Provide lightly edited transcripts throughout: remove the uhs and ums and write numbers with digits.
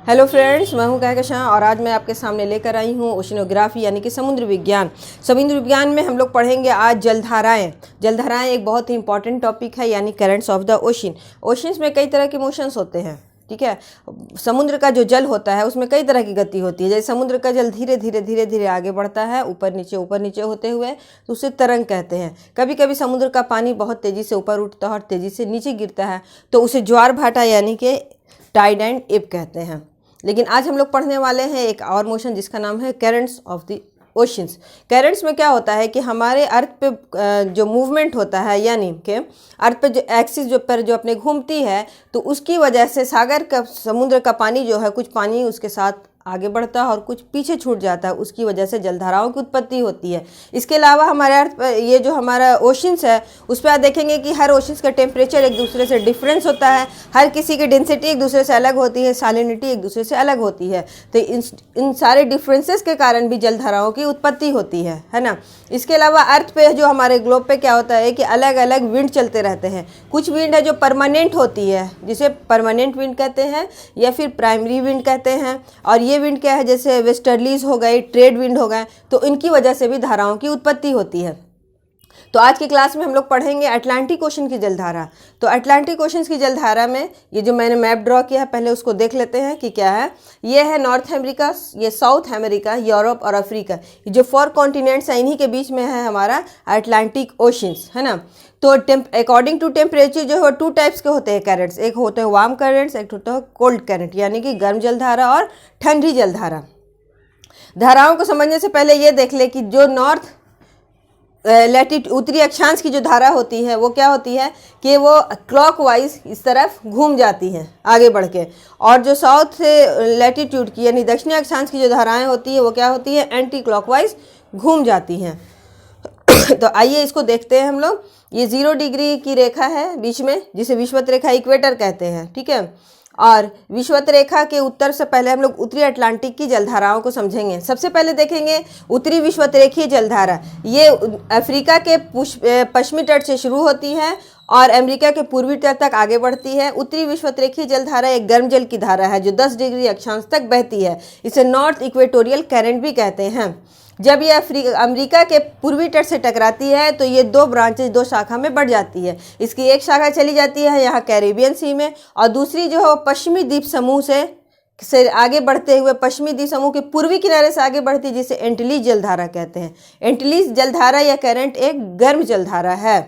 Hello friends, मैं हूं कहकशां और आज मैं आपके सामने लेकर आई हूं ओशिनोग्राफी यानी कि समुद्र विज्ञान। समुद्र विज्ञान में हम लोग पढ़ेंगे आज जलधाराएं। जलधाराएं एक बहुत ही इंपॉर्टेंट टॉपिक है, यानी currents of the ocean. Oceans में कई तरह के मोशंस होते हैं, ठीक है। समुद्र का जो जल होता है उसमें कई तरह की गति होती है। जैसे समुद्र का जल धीरे धीरे आगे बढ़ता है ऊपर नीचे होते हुए, तो उसे तरंग कहते हैं। कभी कभी समुद्र का पानी बहुत तेज़ी से ऊपर उठता है और तेज़ी से नीचे गिरता है, तो उसे ज्वार भाटा यानी कि टाइड एंड एब कहते हैं। लेकिन आज हम लोग पढ़ने वाले हैं एक और मोशन जिसका नाम है currents of the oceans. Currents में क्या होता है कि हमारे अर्थ पे जो मूवमेंट होता है, यानी कि अर्थ पे जो एक्सिस जो अपने घूमती है, तो उसकी वजह से सागर का समुद्र का पानी जो है, कुछ पानी उसके साथ आगे बढ़ता है और कुछ पीछे छूट जाता है। उसकी वजह से जलधाराओं की उत्पत्ति होती है। इसके अलावा हमारे अर्थ ये जो हमारा ओशंस है उस पर आप देखेंगे कि हर ओशंस का टेम्परेचर एक दूसरे से डिफरेंस होता है। हर किसी की डेंसिटी एक दूसरे से अलग होती है, सैलिनिटी एक दूसरे से अलग होती है। तो इन सारे डिफरेंसेस के कारण भी जलधाराओं की उत्पत्ति होती है ना। इसके अलावा अर्थ पे जो हमारे ग्लोब पे क्या होता है कि अलग अलग विंड चलते रहते हैं। कुछ विंड है जो परमानेंट होती है, जिसे परमानेंट विंड कहते हैं या फिर प्राइमरी विंड कहते हैं। और ये विंड क्या है, जैसे वेस्टर्लीज हो गए, ट्रेड विंड हो गए, तो इनकी वजह से भी धाराओं की उत्पत्ति होती है। तो आज की क्लास में हम लोग पढ़ेंगे अटलांटिक ओशन की जलधारा। तो अटलांटिक ओशन की जलधारा में ये जो मैंने मैप ड्रॉ किया है, पहले उसको देख लेते हैं कि क्या है। ये है नॉर्थ अमेरिका, ये साउथ अमेरिका, यूरोप और अफ्रीका। ये जो 4 कॉन्टिनेंट्स हैं, इन्हीं के बीच में है हमारा अटलांटिक ओशंस, है ना। तो अकॉर्डिंग टू टेम्परेचर जो है 2 टाइप्स के होते हैं करंट्स। एक होते हैं वार्म करंट्स, एक होता है कोल्ड करंट, यानी कि गर्म जलधारा और ठंडी जलधारा। धाराओं को समझने से पहले ये देख ले कि जो नॉर्थ उत्तरी अक्षांश की जो धारा होती है वो क्या होती है कि वो क्लॉकवाइज इस तरफ घूम जाती हैं आगे बढ़ के, और जो साउथ लैटिट्यूड की यानी दक्षिणी अक्षांश की जो धाराएं होती है वो क्या होती है, एंटी क्लॉकवाइज घूम जाती हैं। तो आइए इसको देखते हैं हम लोग। ये 0 डिग्री की रेखा है बीच में, जिसे विषुवत रेखा इक्वेटर कहते हैं, ठीक है। और विषुवत रेखा के उत्तर से पहले हम लोग उत्तरी अटलांटिक की जलधाराओं को समझेंगे। सबसे पहले देखेंगे उत्तरी विषुवत रेखीय जलधारा। ये अफ्रीका के पश्चिमी तट से शुरू होती है और अमेरिका के पूर्वी तट तक आगे बढ़ती है। उत्तरी विषुवत रेखीय जलधारा एक गर्म जल की धारा है जो 10 डिग्री अक्षांश तक बहती है। इसे नॉर्थ इक्वेटोरियल करंट भी कहते हैं। जब ये अमेरिका के पूर्वी तट से टकराती है तो ये 2 ब्रांचेज, 2 शाखा में बढ़ जाती है। इसकी एक शाखा चली जाती है यहाँ कैरेबियन सी में, और दूसरी जो है वो पश्चिमी द्वीप समूह से आगे बढ़ते हुए पश्चिमी द्वीप समूह के पूर्वी किनारे से आगे बढ़ती है, जिसे एंटिलीज जलधारा कहते हैं। एंटिलीज जलधारा या करंट एक गर्म जलधारा है।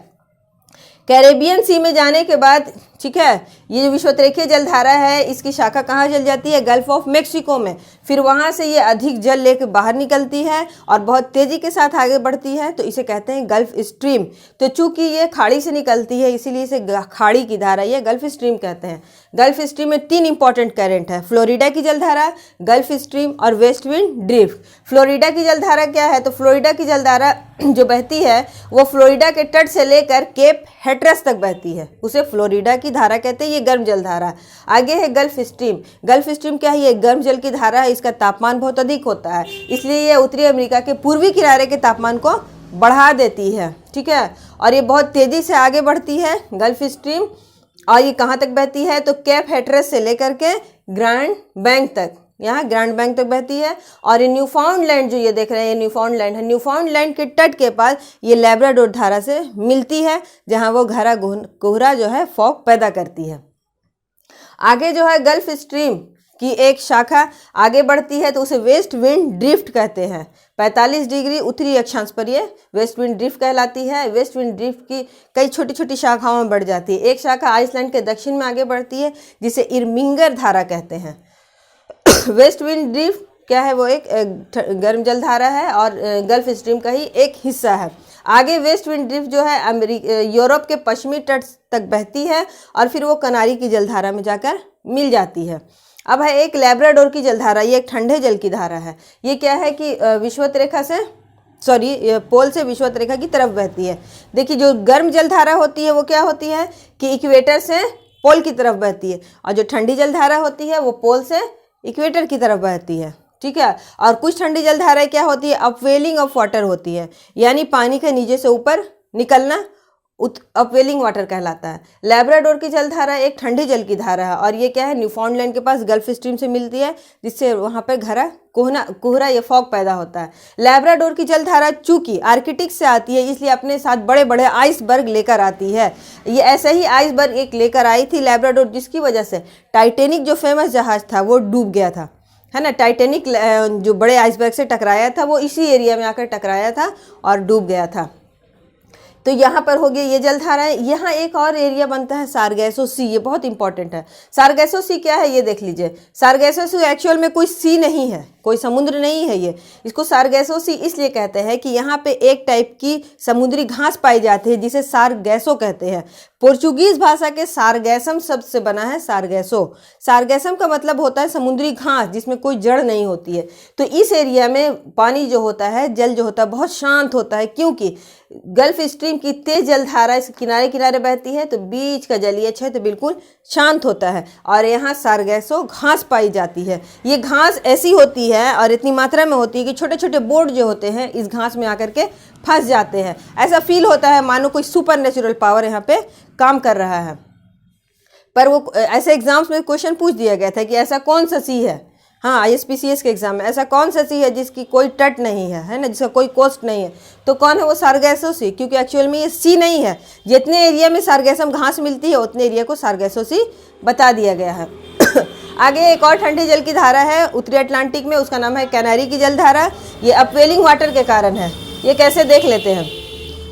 कैरेबियन सी में जाने के बाद, ठीक है, ये जो विषुवतरेखीय जलधारा है इसकी शाखा कहाँ चल जाती है, गल्फ ऑफ मेक्सिको में। फिर वहाँ से ये अधिक जल लेकर बाहर निकलती है और बहुत तेज़ी के साथ आगे बढ़ती है, तो इसे कहते हैं गल्फ स्ट्रीम। तो चूंकि ये खाड़ी से निकलती है इसीलिए इसे खाड़ी की धारा या गल्फ स्ट्रीम कहते हैं। गल्फ स्ट्रीम में 3 इंपॉर्टेंट करंट है, फ्लोरिडा की जलधारा, गल्फ स्ट्रीम और वेस्ट विंड ड्रिफ्ट। फ्लोरिडा की जलधारा क्या है, तो फ्लोरिडा की जलधारा जो बहती है वो फ्लोरिडा के तट से लेकर केप हेट्रस तक बहती है, उसे फ्लोरिडा की धारा कहते हैं। ये गर्म जलधारा। आगे है गल्फ स्ट्रीम। गल्फ स्ट्रीम क्या है, ये गर्म जल की धारा है। इसका तापमान बहुत अधिक होता है, इसलिए ये उत्तरी अमेरिका के पूर्वी किनारे के तापमान को बढ़ा देती है, ठीक है। और ये बहुत तेज़ी से आगे बढ़ती है गल्फ स्ट्रीम। और ये कहाँ तक बहती है, तो केप हेट्रस से लेकर के ग्रैंड बैंक तक, यहाँ ग्रैंड बैंक तक बहती है। और ये न्यूफाउंडलैंड जो ये देख रहे हैं, ये न्यूफाउंडलैंड है। न्यूफाउंडलैंड के तट के पास ये लैब्राडोर धारा से मिलती है, जहाँ वो घरा कोहरा जो है फॉग पैदा करती है। आगे जो है गल्फ स्ट्रीम की एक शाखा आगे बढ़ती है, तो उसे वेस्ट विंड ड्रिफ्ट कहते हैं। 45 डिग्री उत्तरी अक्षांश पर ये वेस्ट विंड ड्रिफ्ट कहलाती है। वेस्ट विंड ड्रिफ्ट की कई छोटी छोटी शाखाओं में बढ़ जाती है। एक शाखा आइसलैंड के दक्षिण में आगे बढ़ती है, जिसे इरमिंगर धारा कहते हैं। वेस्ट विंड ड्रिफ्ट क्या है, वो एक गर्म जलधारा है और गल्फ स्ट्रीम का ही एक हिस्सा है। आगे वेस्ट विंड ड्रिफ्ट जो है यूरोप के पश्चिमी तट तक बहती है और फिर वो कनारी की जलधारा में जाकर मिल जाती है। अब है एक लैब्राडोर की जलधारा। ये एक ठंडे जल की धारा है। ये क्या है कि विषुवत रेखा से पोल से विषुवत रेखा की तरफ बहती है। देखिए, जो गर्म जलधारा होती है वो क्या होती है कि इक्वेटर से पोल की तरफ बहती है, और जो ठंडी जलधारा होती है वो पोल से इक्वेटर की तरफ बहती है, ठीक है। और कुछ ठंडी जलधाराएं क्या होती है, अपवेलिंग ऑफ वाटर होती है, यानी पानी के नीचे से ऊपर निकलना, अपवेलिंग वाटर कहलाता है। लैब्राडोर की जलधारा एक ठंडे जल की धारा है और ये क्या है, न्यूफाउंडलैंड के पास गल्फ स्ट्रीम से मिलती है, जिससे वहाँ पर कोहरा या फॉग पैदा होता है। लैब्राडोर की जलधारा चूंकि आर्कटिक से आती है, इसलिए अपने साथ बड़े बड़े आइसबर्ग लेकर आती है। ये ऐसे ही आइसबर्ग एक लेकर आई थी लैब्राडोर, जिसकी वजह से टाइटैनिक जो फेमस जहाज था वो डूब गया था, है ना। टाइटैनिक जो बड़े आइसबर्ग से टकराया था वो इसी एरिया में आकर टकराया था और डूब गया था। तो यहाँ पर हो गई ये जलधाराएं। यहाँ एक और एरिया बनता है सारगैसो सी, ये बहुत इंपॉर्टेंट है। सारगैसो सी क्या है ये देख लीजिए। सारगैसो सी एक्चुअल में कोई सी नहीं है, कोई समुद्र नहीं है ये। इसको सारगैसो सी इसलिए कहते हैं कि यहाँ पे एक टाइप की समुद्री घास पाई जाती है जिसे सारगैसो कहते हैं। पोर्चुगीज भाषा के सारगैसम शब्द से बना है सारगैसो। सारगैसम का मतलब होता है समुद्री घास जिसमें कोई जड़ नहीं होती है। तो इस एरिया में पानी जो होता है, जल जो होता है, बहुत शांत होता है, क्योंकि गल्फ स्ट्रीम की तेज जलधारा इस किनारे किनारे बहती है, तो बीच का जलीय क्षेत्र बिल्कुल शांत होता है और यहाँ सारगैसो घास पाई जाती है। ये घास ऐसी होती है और इतनी मात्रा में होती है कि छोटे छोटे बोट जो होते हैं इस घास में आकर के फंस जाते हैं। ऐसा फील होता है मानो कोई सुपर नेचुरल पावर यहाँ पे काम कर रहा है। पर वो ऐसे एग्जाम्स में क्वेश्चन पूछ दिया गया था कि ऐसा कौन सा सी है, हाँ ISPCS के एग्जाम में, ऐसा कौन सा सी है जिसकी कोई तट नहीं है ना, जिसका कोई कोस्ट नहीं है, तो कौन है वो सारगैसो सी। क्योंकि एक्चुअल में ये सी नहीं है, जितने एरिया में सारगैसम घास मिलती है उतने एरिया को सारगैसो सी बता दिया गया है। आगे एक और ठंडी जल की धारा है उत्तरी अटलांटिक में, उसका नाम है कैनारी की जलधारा। ये अपवेलिंग वाटर के कारण है। ये कैसे देख लेते हैं।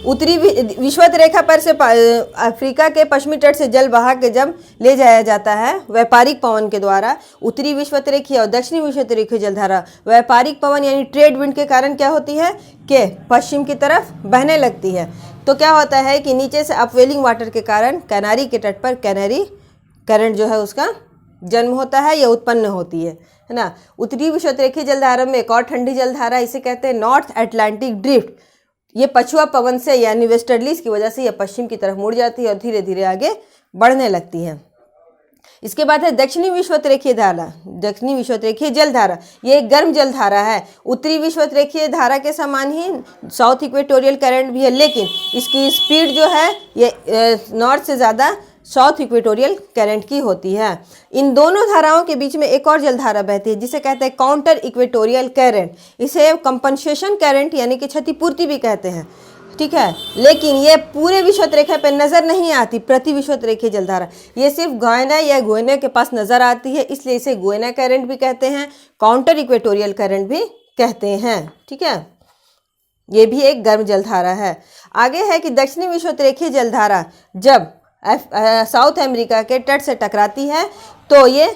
उत्तरी विषुवत रेखा पर से अफ्रीका के पश्चिमी तट से जल बहा के जब ले जाया जाता है व्यापारिक पवन के द्वारा, उत्तरी विषुवत रेखीय और दक्षिणी विषुवत रेखीय जलधारा व्यापारिक पवन यानी ट्रेड विंड के कारण क्या होती है कि पश्चिम की तरफ बहने लगती है। तो क्या होता है कि नीचे से अपवेलिंग वाटर के कारण कैनारी के तट पर कैनारी करंट जो है उसका जन्म होता है या उत्पन्न होती है ना। उत्तरी विषुवत रेखीय जलधारा में एक और ठंडी जलधारा, इसे कहते हैं नॉर्थ अटलांटिक ड्रिफ्ट। ये पछुआ पवन से यानी वेस्टर्लीज की वजह से ये पश्चिम की तरफ मुड़ जाती है और धीरे धीरे आगे बढ़ने लगती है। इसके बाद है दक्षिणी विषुवत रेखीय धारा, दक्षिणी विषुवत रेखीय जलधारा। ये एक गर्म जलधारा है। उत्तरी विषुवत रेखीय धारा के समान ही साउथ इक्वेटोरियल करंट भी है, लेकिन इसकी स्पीड जो है ये नॉर्थ से ज़्यादा साउथ इक्वेटोरियल करंट की होती है। इन दोनों धाराओं के बीच में एक और जलधारा बहती है जिसे कहते हैं काउंटर इक्वेटोरियल करंट। इसे कंपनसेशन करंट यानी कि क्षतिपूर्ति भी कहते हैं, ठीक है। लेकिन ये पूरे विषुवत रेखा पर नज़र नहीं आती, प्रति विषुवत रेखीय जलधारा ये सिर्फ गुयाना या गुयाना के पास नज़र आती है, इसलिए इसे गुयाना करंट भी कहते हैं, काउंटर इक्वेटोरियल करंट भी कहते हैं, ठीक है। ये भी एक गर्म जलधारा है। आगे है कि दक्षिणी विषुवत रेखीय जलधारा जब साउथ अमेरिका के तट से टकराती है तो ये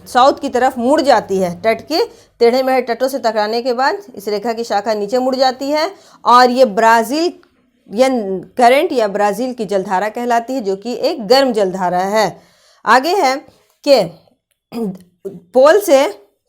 साउथ की तरफ मुड़ जाती है। तट के टेढ़े मेढ़े तटों से टकराने के बाद इस रेखा की शाखा नीचे मुड़ जाती है और ये ब्राज़ील या करंट या ब्राज़ील की जलधारा कहलाती है, जो कि एक गर्म जलधारा है। आगे है कि पोल से,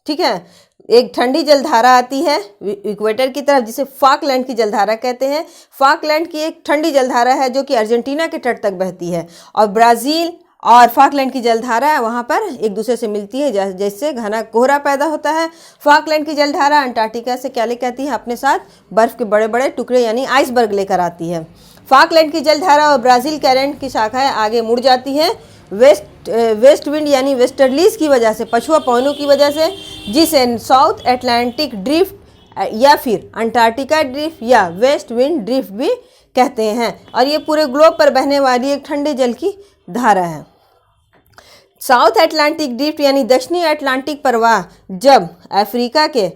ठीक है, एक ठंडी जलधारा आती है इक्वेटर की तरफ जिसे फाकलैंड की जलधारा कहते हैं। फाकलैंड की एक ठंडी जलधारा है जो कि अर्जेंटीना के तट तक बहती है और ब्राज़ील और फाकलैंड की जलधारा वहाँ पर एक दूसरे से मिलती है, जैसे घना कोहरा पैदा होता है। फाकलैंड की जलधारा अंटार्कटिका से क्या लेकर आती है, अपने साथ बर्फ़ के बड़े बड़े टुकड़े यानी आइसबर्ग लेकर आती है। फाकलैंड की जलधारा और ब्राज़ील करंट की शाखाएँ आगे मुड़ जाती हैं वेस्ट विंड यानी वेस्टर्लीज की वजह से, पछुआ पवनों की वजह से, जिसे साउथ अटलांटिक ड्रिफ्ट या फिर अंटार्कटिका ड्रिफ्ट या वेस्ट विंड ड्रिफ्ट भी कहते हैं। और ये पूरे ग्लोब पर बहने वाली एक ठंडे जल की धारा है। साउथ अटलांटिक ड्रिफ्ट यानी दक्षिणी अटलांटिक प्रवाह जब अफ्रीका के,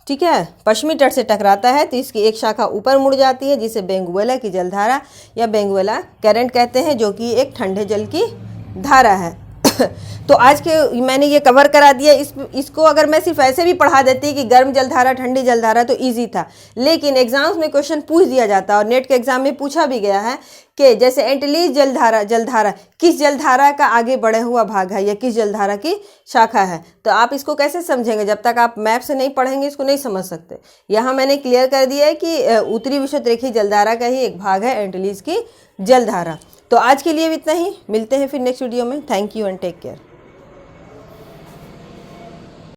ठीक है, पश्चिमी तट से टकराता है तो इसकी एक शाखा ऊपर मुड़ जाती है जिसे बेंगुएला की जलधारा या बेंगुएला करंट कहते हैं, जो कि एक ठंडे जल की धारा है। तो आज के मैंने ये कवर करा दिया। इसको अगर मैं सिर्फ ऐसे भी पढ़ा देती कि गर्म जलधारा ठंडी जलधारा तो इजी था, लेकिन एग्जाम्स में क्वेश्चन पूछ दिया जाता और नेट के एग्जाम में पूछा भी गया है कि जैसे एंटीलीज जलधारा किस जलधारा का आगे बढ़ा हुआ भाग है या किस जलधारा की शाखा है। तो आप इसको कैसे समझेंगे, जब तक आप मैप से नहीं पढ़ेंगे इसको नहीं समझ सकते। यहाँ मैंने क्लियर कर दिया है कि उत्तरी विषुवत रेखीय जलधारा का ही एक भाग है एंटीलीज की जलधारा। तो आज के लिए इतना ही, मिलते हैं फिर नेक्स्ट वीडियो में। Thank you and take care.